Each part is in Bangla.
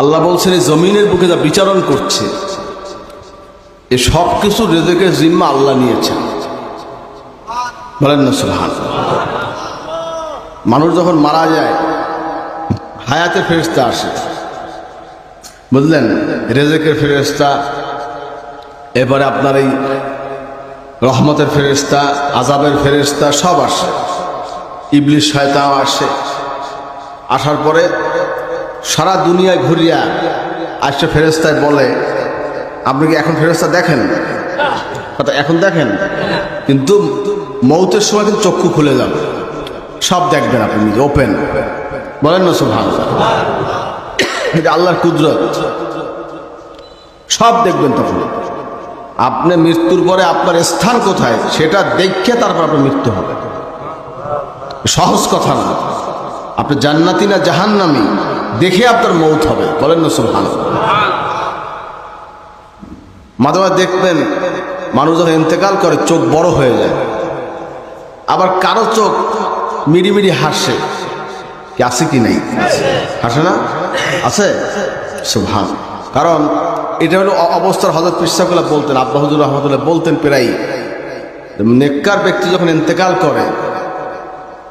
আল্লাহ বলছেন এই জমিনের বুকে যা বিচারণ করছে এই সব কিছু রিজেকের জিম্মা আল্লাহ নিয়েছেন। বলেন না সুবহানাল্লাহ। মানুষ যখন মারা যায় হায়াতের ফেরেশতা আসে, বুঝলেন, রিজেকের ফেরেশতা, এবারে আপনার এই রহমতের ফেরেশতা, আযাবের ফেরেশতা সব আসে, ইবলিস শয়তান আসে। আসার পরে সারা দুনিয়ায় ঘুরিয়া আসছে ফেরেশতায় বলে আপনি কি এখন ফেরেশতা দেখেন? এখন দেখেন, কিন্তু মৌতের সময় কিন্তু চক্ষু খুলে যাবে, সব দেখবেন আপনি নিজে, ওপেন। বলেন না সুবহানাল্লাহ। এটা আল্লাহর কুদরত, সব দেখবেন। তখন আপনি মৃত্যুর পরে আপনার স্থান কোথায় সেটা দেখে তারপর আপনার মৃত্যু হবে। সহজ কথা না, আপনি জান্নাতি না জাহান্নামী দেখে আপনার মৌত হবে। বলেন না সুবহানাল্লাহ। মাঝে মাঝে দেখবেন মানুষ যখন ইন্তেকাল করে চোখ বড় হয়ে যায়, আবার কারো চোখ মিড়িমিড়ি হাসে। কি আছে কি নেই? হাসে না? আছে। সুবহান। কারণ এটা হলো অবস্থার। হযরত পীর সাহেব বলতেন, আব্বা হুজুর রহমাতুল্লাহ বলতেন প্রায়, নেককার ব্যক্তি যখন ইন্তেকাল করে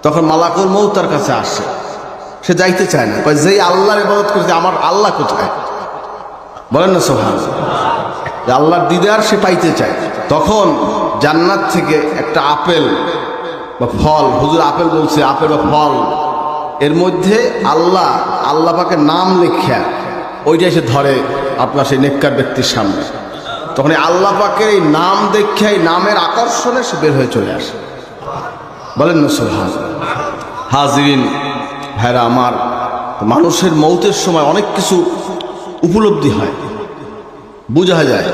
তখন মালাকুল মউত তার কাছে আসে, সে যাইতে চায় না, কয় যেই আল্লাহর ইবাদত করছে আমার আল্লাহ কোথায়? বলেন না সুবহানাল্লাহ। আল্লাহর দিদার সে পাইতে চায়। তখন জান্নাত থেকে একটা আপেল বা ফল, হুজুর আপেল বলছে, আপেল বা ফল, এর মধ্যে আল্লাহ পাকের নাম লেখা ওইটা এসে ধরে আপনার সেই নেককার ব্যক্তির সামনে। তখন আল্লাহ পাকের এই নাম দেখে, এই নামের আকর্ষণে সে বের হয়ে চলে আসে। বলেন না সুবহানাল্লাহ। হাজিরিন ভাইরা আমার, মানুষের মৌতের সময় অনেক কিছু উপলব্ধি হয়, বোঝা যায়।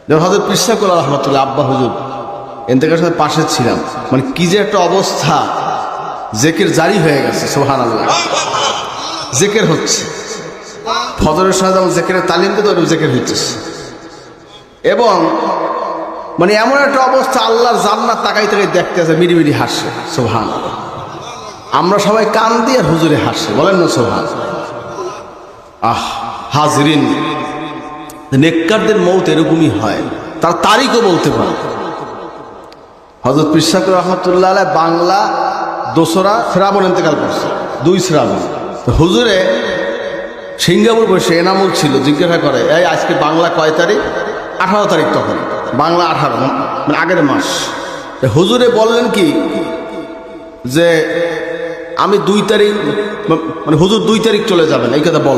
যেমন হযরত পীর সাহেব রহমাতুল্লাহ, আব্বা হুজুর ইন্তেকালের সাথে পাশে ছিলাম, মানে কি যে একটা অবস্থা, জিকির জারি হয়ে গেছে। সুবহানাল্লাহ। জিকির হচ্ছে, ফজরের সময় যেমন জিকিরের তালিম দিতে ওরকম জিকির হচ্ছে, এবং মানে এমন একটা অবস্থা আল্লাহর জান্নাত তাকাই তাকাই দেখতে আছে, মিড়িমিড়ি হাসছে। সুবহানাল্লাহ। আমরা সবাই কান দিয়ে আর হুজুরে হাসছে। বলেন না সুবহানাল্লাহ। হাজরিন, নেককারদের মৌত এরকমই হয়, তার তারিখও বলতে পারে। হযরত পীর সাহেব রহমাতুল্লাহ আলাইহি বাংলা 2রা শ্রাবণ ইন্তেকাল করছে, 2 শ্রাবণ। হুজুরে সিঙ্গাপুর বসে এনামুল ছিল, জিজ্ঞাসা করে এই আজকে বাংলা কয় তারিখ? 18 তারিখ। তখন বাংলা 18, মানে আগের মাস। হুজুরে বললেন কি যে আমি 2 তারিখ, মানে হুজুর 2 তারিখ চলে যাবেন, এই কথা বল।